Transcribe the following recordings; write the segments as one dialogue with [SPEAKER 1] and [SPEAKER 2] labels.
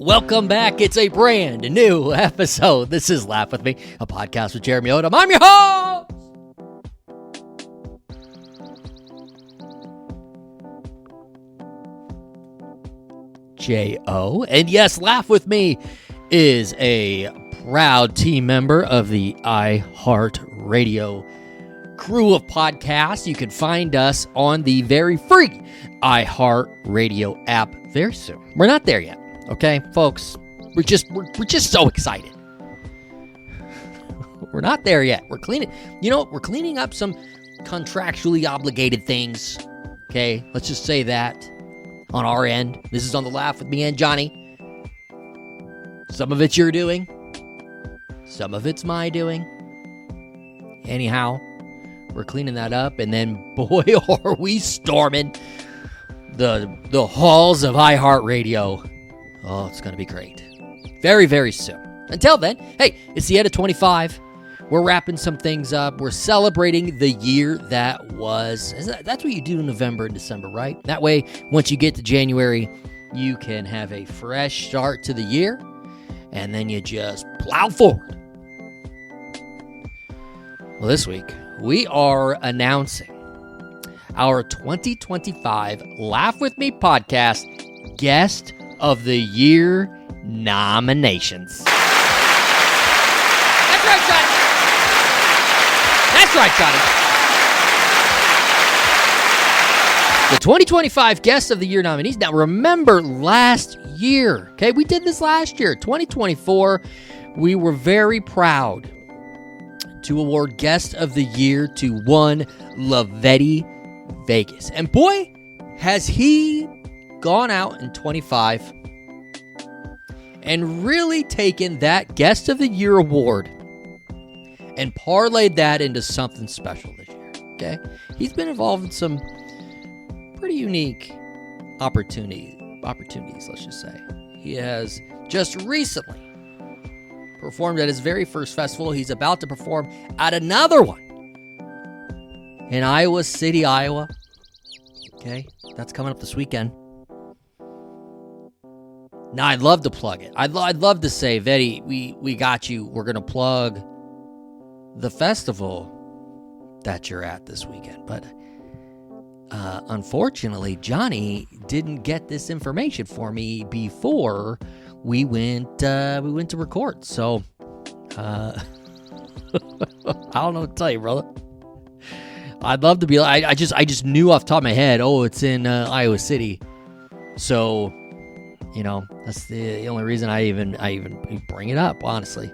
[SPEAKER 1] Welcome back. It's a brand new episode. This is Laugh With Me, a podcast with Jeremy Odem. I'm your host. J.O. And yes, Laugh With Me is a proud team member of the iHeart Radio crew of podcasts. You can find us on the very free iHeart Radio app very soon. We're not there yet, okay, folks? We're just so excited. We're not there yet. We're cleaning. You know, we're cleaning up some contractually obligated things. Okay, let's just say that on our end. This is on the Laugh With Me and Johnny. Some of it's your doing. Some of it's my doing. Anyhow, we're cleaning that up, and then, boy, are we storming the halls of iHeartRadio. Oh, it's going to be great. Very, very soon. Until then, hey, it's the end of 25. We're wrapping some things up. We're celebrating the year that was. That's what you do in November and December, right? That way, once you get to January, you can have a fresh start to the year, and then you just plow forward. Well, this week, we are announcing our 2025 Laugh With Me podcast Guest of the Year nominations. That's right, Johnny. That's right, Johnny. The 2025 Guest of the Year nominees. Now, remember last year, okay? We did this last year, 2024. We were very proud to award Guest of the Year to one Lavetti Vegas. And boy, has he gone out in 25 and really taken that Guest of the Year award and parlayed that into something special this year, okay? He's been involved in some pretty unique opportunities, let's just say. He has just recently performed at his very first festival. He's about to perform at another one in Iowa City, Iowa. Okay, that's coming up this weekend. Now, I'd love to plug it. I'd love to say, Vetti, we got you. We're going to plug the festival that you're at this weekend. But unfortunately, Johnny didn't get this information for me before we went to record. So I don't know what to tell you, brother. I'd love to be like, I just knew off the top of my head, oh, it's in Iowa City. So, you know, that's the only reason I even bring it up, honestly.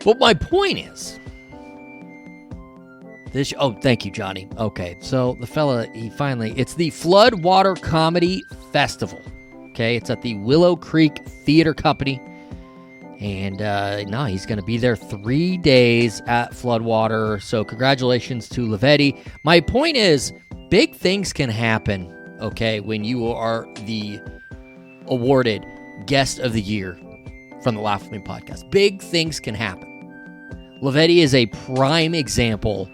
[SPEAKER 1] But my point is, thank you, Johnny. Okay, so the fella, it's the Floodwater Comedy Festival. Okay, it's at the Willow Creek Theater Company. And he's going to be there 3 days at Floodwater. So congratulations to Lavetti. My point is, big things can happen, okay, when you are the awarded Guest of the Year from the Laugh With Me podcast. Big things can happen. Lavetti is a prime example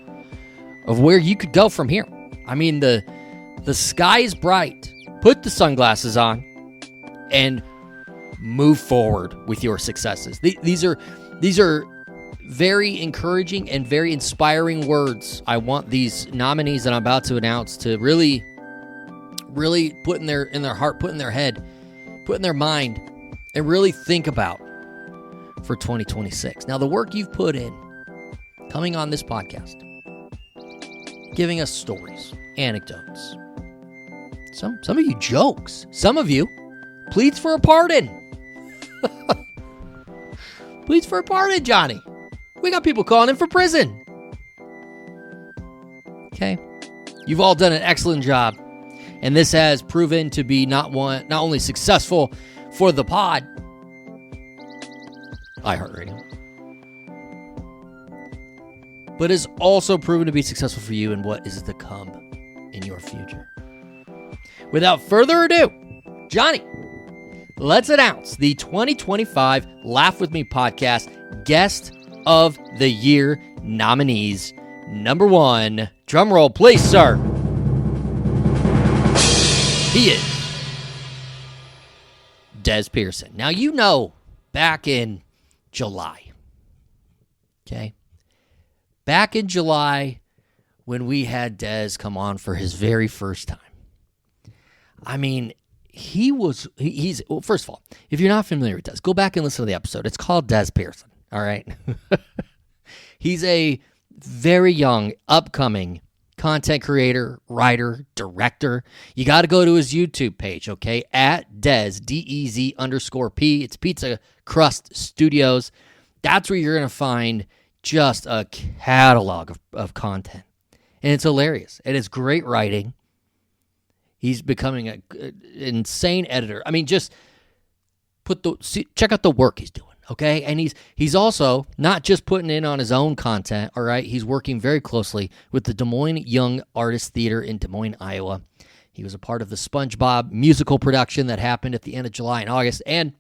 [SPEAKER 1] of where you could go from here. I mean, the sky is bright. Put the sunglasses on and move forward with your successes. These are very encouraging and very inspiring words. I want these nominees that I'm about to announce to really put in their heart, put in their head, put in their mind, and really think about for 2026. Now, the work you've put in, coming on this podcast, giving us stories, anecdotes, some of you jokes, some of you pleads for a pardon. Pleads for a pardon, Johnny. We got people calling in for prison. Okay. You've all done an excellent job. And this has proven to be not only successful for the pod, iHeartRadio, but is also proven to be successful for you in what is to come in your future. Without further ado, Johnny, let's announce the 2025 Laugh With Me podcast Guest of the Year nominees. Number one, drum roll, please, sir. He is Dez Pearson. Now, you know, back in July, okay? Back in July when we had Dez come on for his very first time. I mean, he's well, first of all, if you're not familiar with Dez, go back and listen to the episode. It's called Dez Pearson, all right? He's a very young, upcoming content creator, writer, director. You got to go to his YouTube page, okay? At Dez, DEZ_P. It's Pizza Crust Studios. That's where you're going to find just a catalog of content. And it's hilarious. And it's great writing. He's becoming an insane editor. I mean, just check out the work he's doing, okay? And he's also not just putting in on his own content, all right? He's working very closely with the Des Moines Young Artist Theater in Des Moines, Iowa. He was a part of the SpongeBob musical production that happened at the end of July and August, and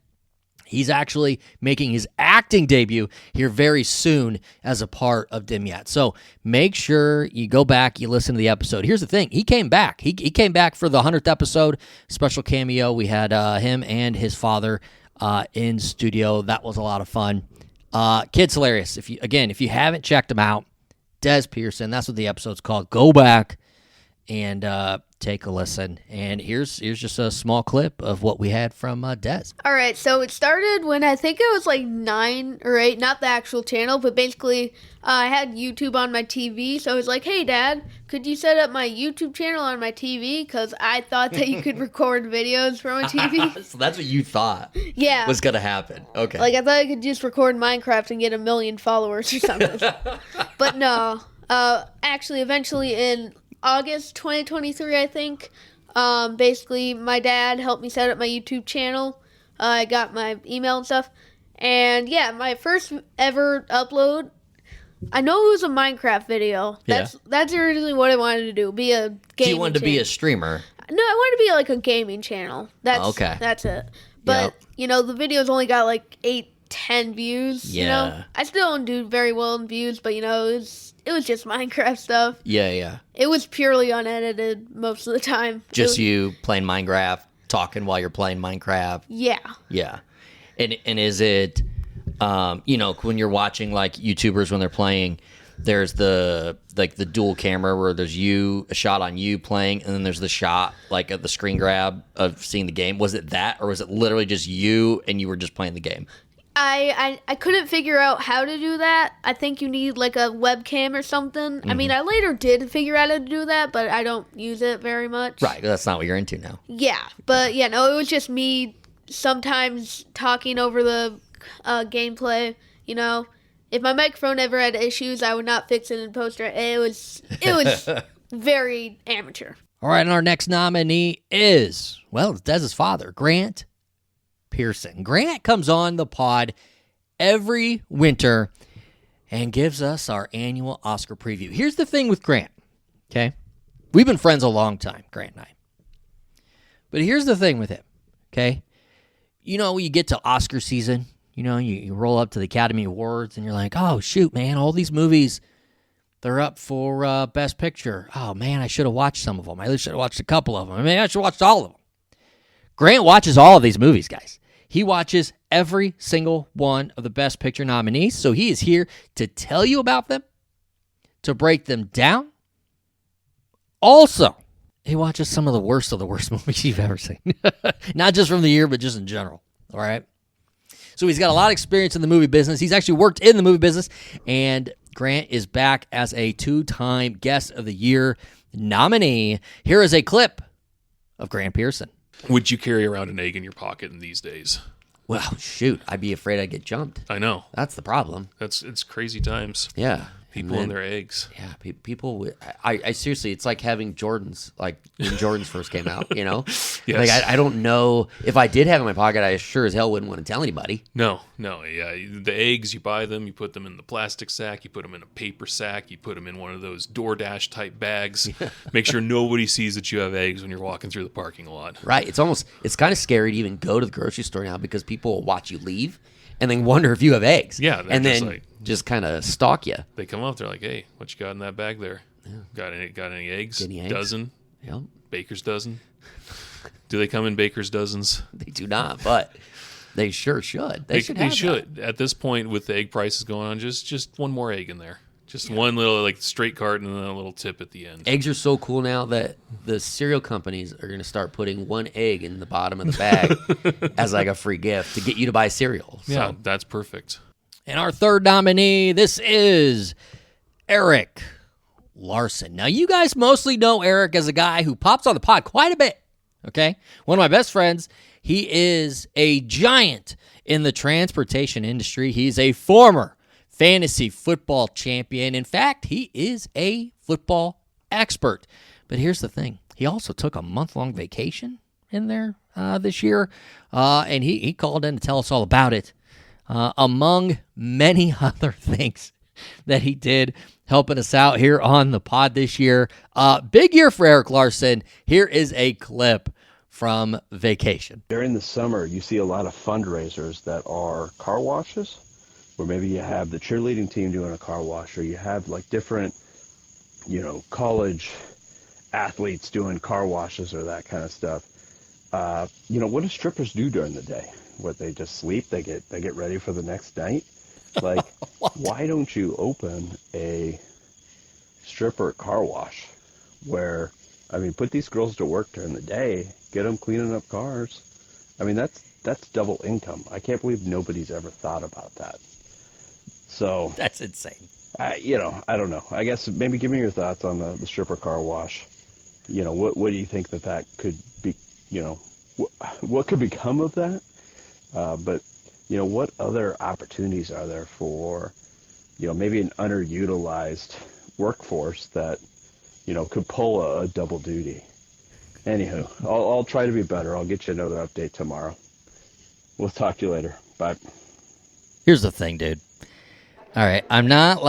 [SPEAKER 1] he's actually making his acting debut here very soon as a part of Dimyat. So make sure you go back, you listen to the episode. Here's the thing. He came back. He came back for the 100th episode, special cameo. We had him and his father in studio. That was a lot of fun. Kid's hilarious. If you haven't checked him out, Dez Pearson, that's what the episode's called. Go back and take a listen. And here's just a small clip of what we had from Dez.
[SPEAKER 2] All right, so it started when I think it was like 9 or 8, not the actual channel, but basically I had YouTube on my TV, so I was like, hey, Dad, could you set up my YouTube channel on my TV? Because I thought that you could record videos from a TV.
[SPEAKER 1] So that's what you thought
[SPEAKER 2] yeah.
[SPEAKER 1] was going to happen. Okay.
[SPEAKER 2] Like, I thought I could just record Minecraft and get 1 million followers or something. But no, actually, eventually in August 2023, I think. Basically, my dad helped me set up my YouTube channel. I got my email and stuff. And yeah, my first ever upload, I know it was a Minecraft video. That's originally what I wanted to do, be a gaming channel.
[SPEAKER 1] You wanted to be a streamer?
[SPEAKER 2] No, I wanted to be like a gaming channel. That's it. But, the video's only got like 8-10 views,
[SPEAKER 1] Yeah.
[SPEAKER 2] I still don't do very well in views, but, it was just Minecraft stuff.
[SPEAKER 1] Yeah.
[SPEAKER 2] It was purely unedited most of the time.
[SPEAKER 1] Just you playing Minecraft, talking while you're playing Minecraft.
[SPEAKER 2] Yeah.
[SPEAKER 1] Yeah. And is it, when you're watching like YouTubers when they're playing, there's the dual camera where there's a shot on you playing, and then there's the shot like of the screen grab of seeing the game. Was it that, or was it literally just you and you were just playing the game?
[SPEAKER 2] I couldn't figure out how to do that. I think you need like a webcam or something. Mm-hmm. I mean, I later did figure out how to do that, but I don't use it very much.
[SPEAKER 1] Right, that's not what you're into now.
[SPEAKER 2] Yeah, but it was just me sometimes talking over the gameplay. If my microphone ever had issues, I would not fix it in post. It was very amateur.
[SPEAKER 1] All right, and our next nominee is, it's Dez's father, Grant Pearson. Grant comes on the pod every winter and gives us our annual Oscar preview. Here's the thing with Grant, okay? We've been friends a long time, Grant and I. But here's the thing with him, okay? You get to Oscar season, you roll up to the Academy Awards and you're like, oh, shoot, man, all these movies, they're up for Best Picture. Oh, man, I should have watched some of them. I should have watched a couple of them. I should have watched all of them. Grant watches all of these movies, guys. He watches every single one of the Best Picture nominees, so he is here to tell you about them, to break them down. Also, he watches some of the worst movies you've ever seen. Not just from the year, but just in general, all right? So he's got a lot of experience in the movie business. He's actually worked in the movie business, and Grant is back as a 2-time Guest of the Year nominee. Here is a clip of Grant Pearson.
[SPEAKER 3] Would you carry around an egg in your pocket in these days?
[SPEAKER 1] Well, shoot, I'd be afraid I'd get jumped.
[SPEAKER 3] I know.
[SPEAKER 1] That's the problem.
[SPEAKER 3] It's crazy times.
[SPEAKER 1] Yeah.
[SPEAKER 3] People and their eggs.
[SPEAKER 1] Yeah, people. I seriously, it's like having Jordans, like when Jordans first came out, Yes. Like, I don't know. If I did have in my pocket, I sure as hell wouldn't want to tell anybody.
[SPEAKER 3] No, yeah. The eggs, you buy them, you put them in the plastic sack, you put them in a paper sack, you put them in one of those DoorDash type bags. Make sure nobody sees that you have eggs when you're walking through the parking lot.
[SPEAKER 1] Right. It's kind of scary to even go to the grocery store now because people will watch you leave and then wonder if you have eggs.
[SPEAKER 3] Yeah.
[SPEAKER 1] And then just kind of stalk you.
[SPEAKER 3] They come up, they're like, hey, what you got in that bag there? Yeah. Got any eggs?
[SPEAKER 1] Any eggs?
[SPEAKER 3] Dozen?
[SPEAKER 1] Yep.
[SPEAKER 3] Baker's dozen? Do they come in baker's dozens?
[SPEAKER 1] They do not, but they sure should. They should have
[SPEAKER 3] should. At this point, with the egg prices going on, just one more egg in there. Just one little like straight carton and then a little tip at the end.
[SPEAKER 1] Eggs are so cool now that the cereal companies are going to start putting one egg in the bottom of the bag as like a free gift to get you to buy cereal. So.
[SPEAKER 3] Yeah, that's perfect.
[SPEAKER 1] And our third nominee, this is Eric Larson. Now, you guys mostly know Eric as a guy who pops on the pod quite a bit, okay? One of my best friends. He is a giant in the transportation industry. He's a former fantasy football champion. In fact, he is a football expert. But here's the thing. He also took a month-long vacation in there this year, and he called in to tell us all about it, among many other things that he did helping us out here on the pod this year. Big year for Eric Larson. Here is a clip from vacation.
[SPEAKER 4] During the summer, you see a lot of fundraisers that are car washes, where maybe you have the cheerleading team doing a car wash, or you have like different, college athletes doing car washes or that kind of stuff. What do strippers do during the day? What, they just sleep? They get ready for the next night? Like, why don't you open a stripper car wash where, put these girls to work during the day, get them cleaning up cars. That's double income. I can't believe nobody's ever thought about that. So
[SPEAKER 1] that's insane.
[SPEAKER 4] I don't know. I guess maybe give me your thoughts on the stripper car wash. What do you think that could be, what could become of that? But what other opportunities are there for, maybe an underutilized workforce that, could pull a double duty? Anywho, I'll try to be better. I'll get you another update tomorrow. We'll talk to you later. Bye.
[SPEAKER 1] Here's the thing, dude. All right, I'm not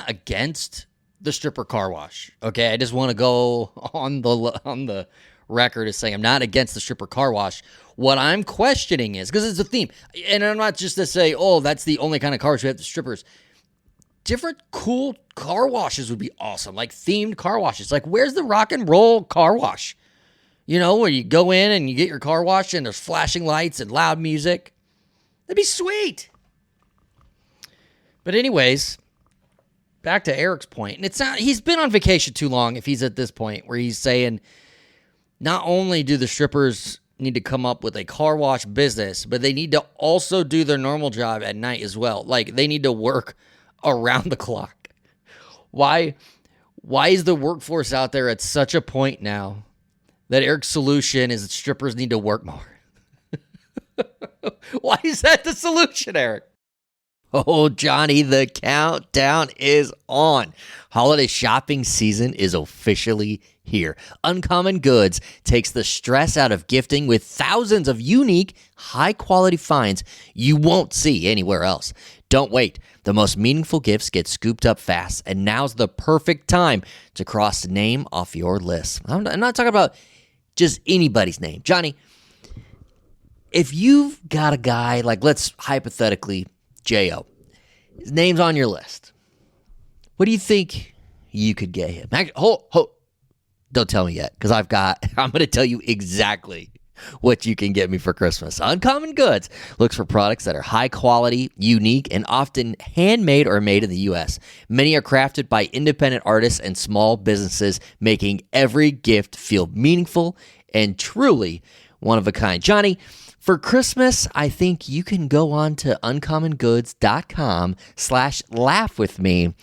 [SPEAKER 1] against the stripper car wash. Okay, I just want to go on the record as saying I'm not against the stripper car wash. What I'm questioning is, because it's a theme, and I'm not just to say, oh, that's the only kind of cars we have, the strippers. Different cool car washes would be awesome, like themed car washes. Like, where's the rock and roll car wash? Where you go in and you get your car washed and there's flashing lights and loud music. That'd be sweet. But anyways, back to Eric's point. And it's not, he's been on vacation too long if he's at this point where he's saying not only do the strippers need to come up with a car wash business, but they need to also do their normal job at night as well. Like, they need to work around the clock. Why is the workforce out there at such a point now that Eric's solution is that strippers need to work more? Why is that the solution, Eric? Oh, Johnny, the countdown is on. Holiday shopping season is officially here. Uncommon Goods takes the stress out of gifting with thousands of unique, high-quality finds you won't see anywhere else. Don't wait. The most meaningful gifts get scooped up fast, and now's the perfect time to cross the name off your list. I'm not talking about just anybody's name. Johnny, if you've got a guy, like, let's hypothetically, J.O., his name's on your list, what do you think you could get him? Don't tell me yet, because I'm going to tell you exactly what you can get me for Christmas. Uncommon Goods looks for products that are high quality, unique, and often handmade or made in the U.S. Many are crafted by independent artists and small businesses, making every gift feel meaningful and truly one of a kind. Johnny, for Christmas, I think you can go on to uncommongoods.com/laughwithme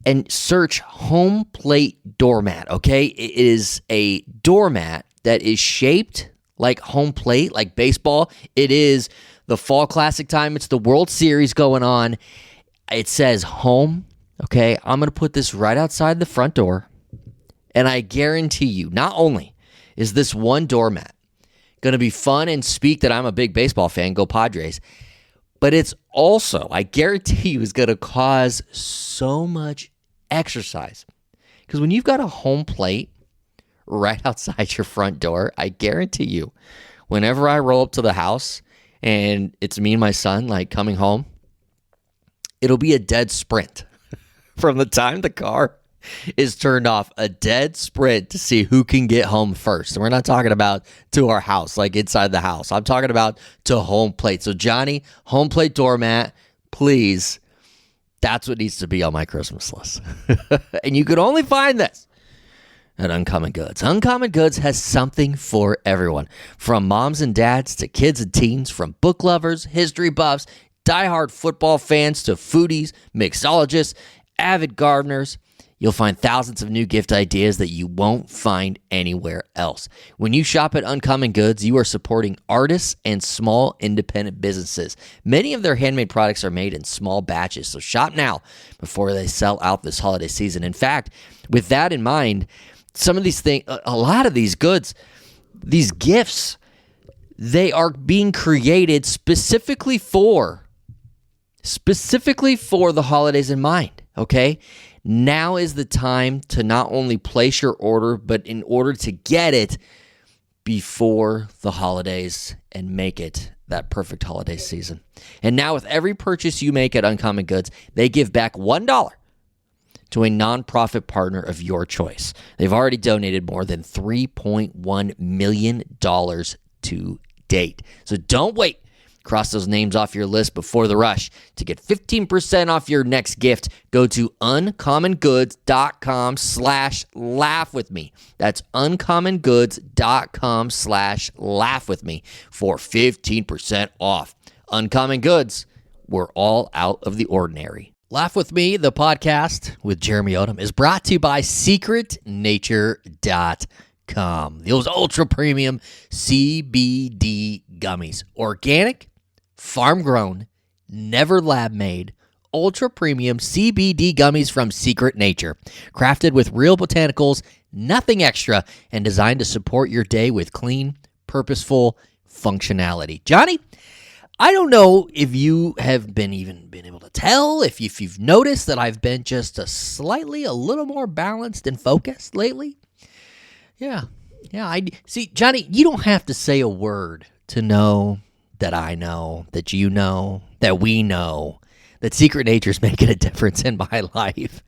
[SPEAKER 1] and search home plate doormat, okay? It is a doormat that is shaped like home plate, like baseball. It is the fall classic time. It's the World Series going on. It says home, okay? I'm going to put this right outside the front door, and I guarantee you, not only is this one doormat going to be fun and speak that I'm a big baseball fan, go Padres, but it's also, I guarantee you, is going to cause so much exercise. Because when you've got a home plate right outside your front door, I guarantee you, whenever I roll up to the house and it's me and my son, like, coming home, it'll be a dead sprint from the time the car is turned off a dead sprint to see who can get home first. And we're not talking about to our house, like inside the house. I'm talking about to home plate. So Johnny, home plate doormat, please. That's what needs to be on my Christmas list. And you could only find this at Uncommon Goods. Uncommon Goods has something for everyone, from moms and dads to kids and teens, from book lovers, history buffs, diehard football fans to foodies, mixologists, avid gardeners. You'll find thousands of new gift ideas that you won't find anywhere else. When you shop at Uncommon Goods, you are supporting artists and small independent businesses. Many of their handmade products are made in small batches, so shop now before they sell out this holiday season. In fact, with that in mind, some of these things, a lot of these goods, these gifts, they are being created specifically for the holidays in mind, okay? Now is the time to not only place your order, but in order to get it before the holidays and make it that perfect holiday season. And now with every purchase you make at Uncommon Goods, they give back $1 to a nonprofit partner of your choice. They've already donated more than $3.1 million to date. So don't wait. Cross those names off your list before the rush. To get 15% off your next gift, go to uncommongoods.com/laughwithme. That's uncommongoods.com/laughwithme for 15% off. Uncommon Goods, we're all out of the ordinary. Laugh With Me, the podcast with Jeremy Odem, is brought to you by secretnature.com. Those ultra premium CBD gummies. Organic, farm grown, never lab made, ultra premium CBD gummies from Secret Nature. Crafted with real botanicals, nothing extra, and designed to support your day with clean, purposeful functionality. Johnny, I don't know if you have been able to tell, if you've noticed that I've been just a little more balanced and focused lately. Yeah. See, Johnny, you don't have to say a word to know that I know, that you know, that we know, that Secret Nature is making a difference in my life.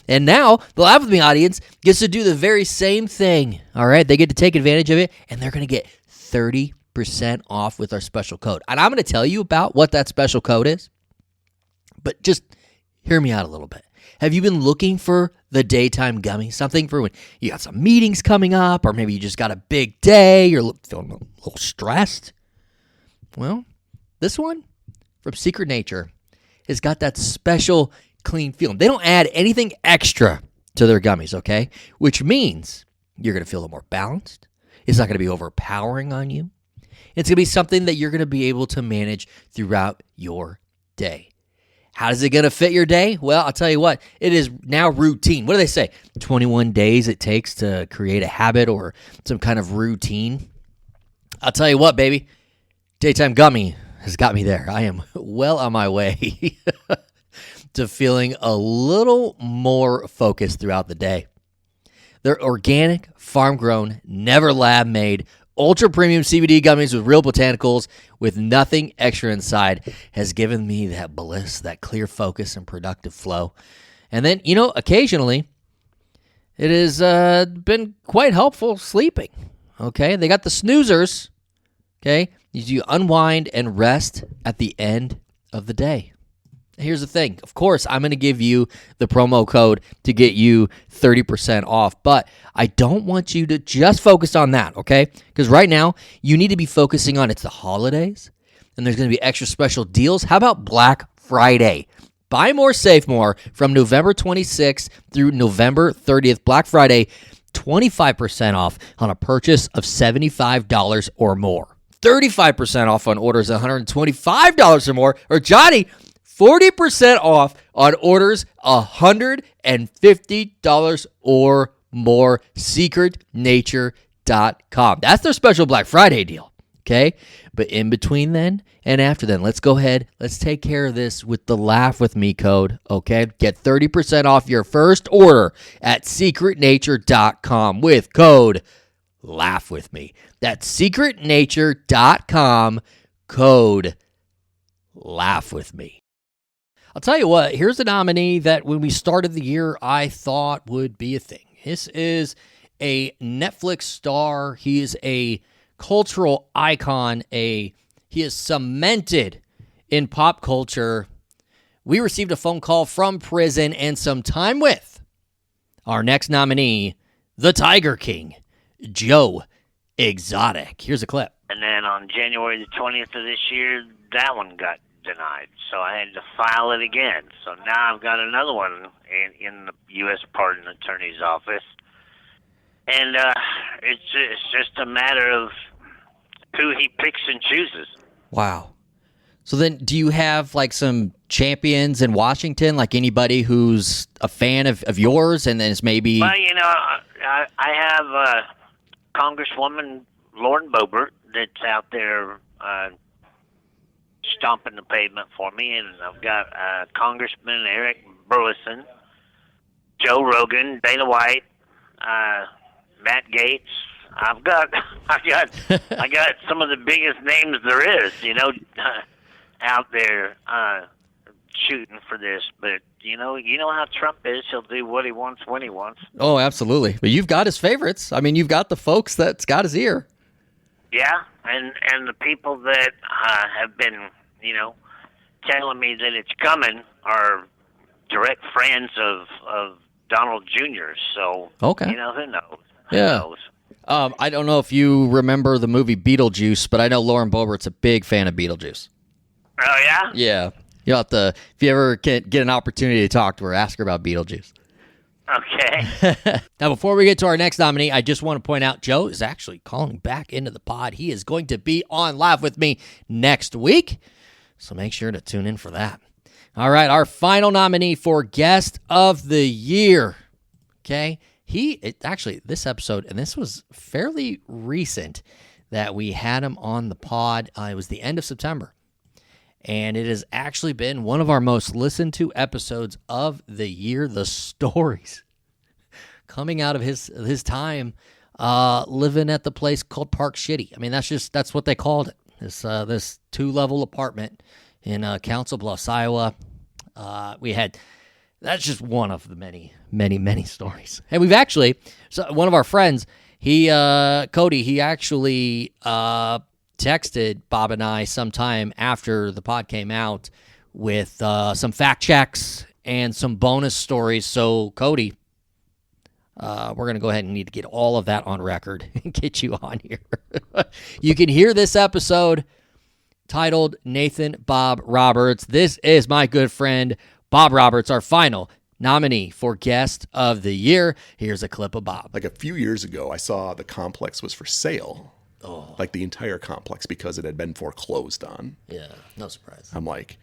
[SPEAKER 1] And now, the Laugh With Me audience gets to do the very same thing, all right? They get to take advantage of it, and they're going to get 30% off with our special code. And I'm going to tell you about what that special code is, but just hear me out a little bit. Have you been looking for the daytime gummy? Something for when you got some meetings coming up, or maybe you just got a big day, you're feeling a little stressed? Well, this one from Secret Nature has got that special clean feeling. They don't add anything extra to their gummies, okay? Which means you're going to feel a little more balanced. It's not going to be overpowering on you. It's going to be something that you're going to be able to manage throughout your day. How is it going to fit your day? Well, I'll tell you what, it is now routine. What do they say? 21 days it takes to create a habit or some kind of routine. I'll tell you what, baby, Daytime Gummy has got me there. I am well on my way to feeling a little more focused throughout the day. They're organic, farm-grown, never lab-made, ultra-premium CBD gummies with real botanicals with nothing extra inside has given me that bliss, that clear focus and productive flow. And then, occasionally it has been quite helpful sleeping, okay? They got the snoozers, okay? You unwind and rest at the end of the day. Here's the thing. Of course, I'm going to give you the promo code to get you 30% off, but I don't want you to just focus on that, okay? Because right now, you need to be focusing on it's the holidays, and there's going to be extra special deals. How about Black Friday? Buy more, save more from November 26th through November 30th. Black Friday, 25% off on a purchase of $75 or more. 35% off on orders of $125 or more. Or Johnny, 40% off on orders $150 or more. SecretNature.com. That's their special Black Friday deal, okay? But in between then and after then, let's go ahead. Let's take care of this with the Laugh With Me code, okay? Get 30% off your first order at SecretNature.com with code Laugh With Me. That's SecretNature.com, code Laugh With Me. I'll tell you what, here's a nominee that when we started the year, I thought would be a thing. This is a Netflix star. He is a cultural icon. He is cemented in pop culture. We received a phone call from prison and some time with our next nominee, the Tiger King, Joe Exotic. Here's a clip.
[SPEAKER 5] And then on January the 20th of this year, that one got denied. So I had to file it again. So now I've got another one in the U.S. Pardon Attorney's Office. And it's just a matter of who he picks and chooses.
[SPEAKER 1] Wow. So then do you have like some champions in Washington, like anybody who's a fan of yours and then it's maybe...
[SPEAKER 5] Well, you know, I have Congresswoman Lauren Boebert that's out there stomping the pavement for me, and I've got Congressman Eric Burleson, Joe Rogan, Dana White, Matt Gaetz. I got some of the biggest names there is, you know, out there shooting for this. But you know how Trump is. He'll do what he wants when he wants.
[SPEAKER 1] Oh, absolutely. But you've got his favorites. I mean, you've got the folks that's got his ear.
[SPEAKER 5] Yeah, and the people that have been, you know, telling me that it's coming are direct friends of Donald Jr. So,
[SPEAKER 1] okay.
[SPEAKER 5] You know, who knows?
[SPEAKER 1] Yeah.
[SPEAKER 5] Who knows?
[SPEAKER 1] I don't know if you remember the movie Beetlejuice, but I know Lauren Boebert's a big fan of Beetlejuice.
[SPEAKER 5] Oh, yeah?
[SPEAKER 1] Yeah. You'll have to, if you ever get an opportunity to talk to her, ask her about Beetlejuice.
[SPEAKER 5] Okay.
[SPEAKER 1] Now, before we get to our next nominee, I just want to point out Joe is actually calling back into the pod. He is going to be on live with me next week, so make sure to tune in for that. All right, our final nominee for Guest of the Year. Okay, actually, this episode, and this was fairly recent that we had him on the pod. It was the end of September. And it has actually been one of our most listened to episodes of the year. The stories coming out of his time living at the place called Park Shitty. I mean, that's what they called it. This 2-level apartment in Council Bluffs, Iowa. That's just one of the many, many, many stories. And we've actually, one of our friends, Cody, he actually texted Bob and I sometime after the pod came out with some fact checks and some bonus stories. So, Cody, we're going to go ahead and need to get all of that on record and get you on here. You can hear this episode titled Nathan Bob Roberts. This is my good friend Bob Roberts, our final nominee for Guest of the Year. Here's a clip of Bob.
[SPEAKER 6] Like a few years ago, I saw the complex was for sale. Oh. Like the entire complex, because it had been foreclosed on.
[SPEAKER 1] Yeah, no surprise.
[SPEAKER 6] I'm like,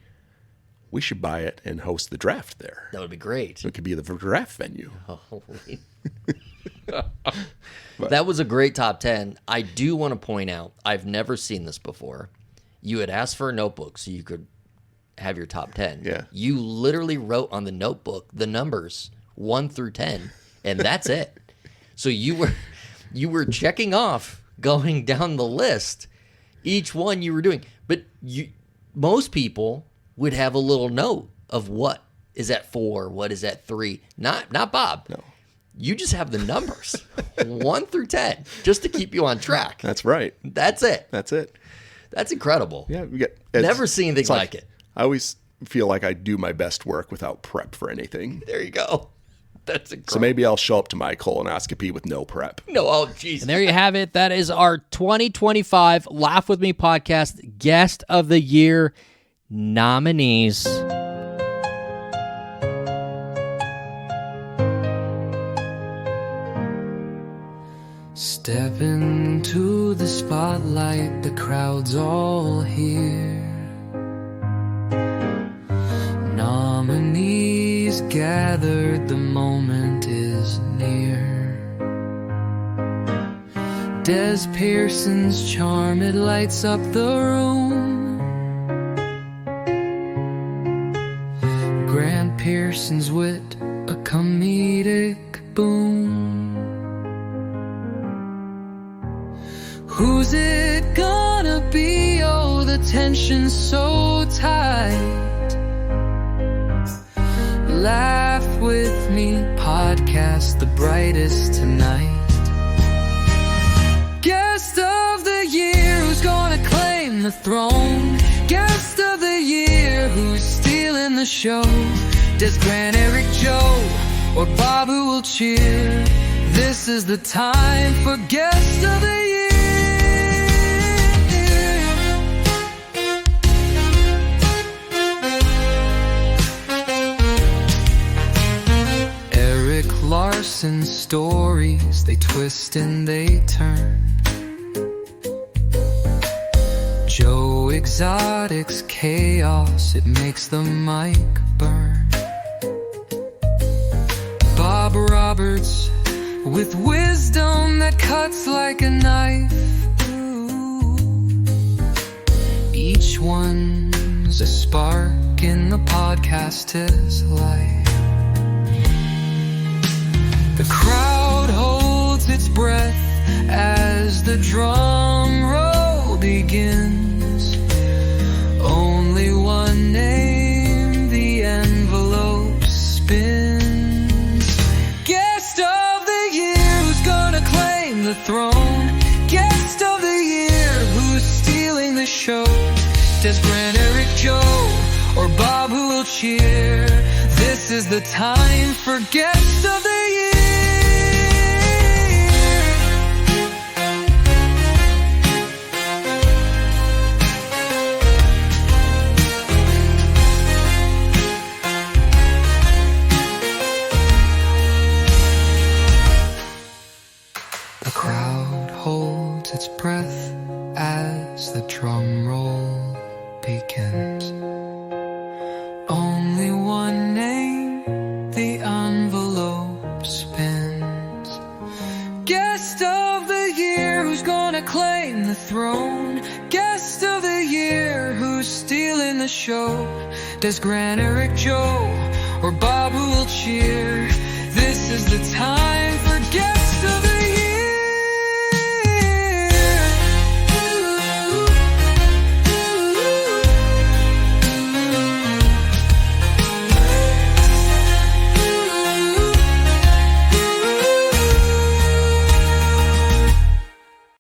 [SPEAKER 6] we should buy it and host the draft there.
[SPEAKER 1] That would be great.
[SPEAKER 6] It could be the draft venue.
[SPEAKER 1] Holy. That was a great top 10. I do want to point out, I've never seen this before. You had asked for a notebook so you could have your top 10.
[SPEAKER 6] Yeah.
[SPEAKER 1] You literally wrote on the notebook the numbers 1 through 10, and that's it. So you were checking off, going down the list, each one you were doing. But most people would have a little note of what is at 4, what is at 3. Not Bob.
[SPEAKER 6] No.
[SPEAKER 1] You just have the numbers 1 through 10 just to keep you on track.
[SPEAKER 6] That's right.
[SPEAKER 1] That's it.
[SPEAKER 6] That's it.
[SPEAKER 1] That's incredible.
[SPEAKER 6] Yeah,
[SPEAKER 1] never seen anything like it.
[SPEAKER 6] I always feel like I do my best work without prep for anything.
[SPEAKER 1] There you go. That's incredible.
[SPEAKER 6] So maybe I'll show up to my colonoscopy with no prep.
[SPEAKER 1] No, oh, jeez. And there you have it. That is our 2025 Laugh With Me podcast Guest of the Year nominees.
[SPEAKER 7] Step into the spotlight, the crowd's all here. Nominees gathered, the moment is near. Dez Pearson's charm, it lights up the room. Grant Pearson's wit, a comedic boom. Who's it gonna be? Oh, the tension's so tight. laugh with me, podcast the brightest tonight. Guest of the year, who's gonna claim the throne? Guest of the year, who's stealing the show? Dez, Grant, Eric, Joe, or Bob who will cheer? This is the time for Guest of the Year. Larson stories, they twist and they turn. Joe Exotic's chaos, it makes the mic burn. Bob Roberts with wisdom that cuts like a knife. Ooh. Each one's a spark in the podcaster's life. The crowd holds its breath as the drum roll begins. Only one name, the envelope spins. Guest of the year, who's gonna claim the throne? Guest of the year, who's stealing the show? Dez, Grant, Eric, Joe, or Bob who will cheer? This is the time for Guest of the Year. The crowd holds its breath as the drum roll begins. Only one name, the envelope spins. Guest of the year, who's gonna claim the throne? Guest of the year, who's stealing the show? Dez, Grant, Eric, Joe, or Bob who will cheer? This is the time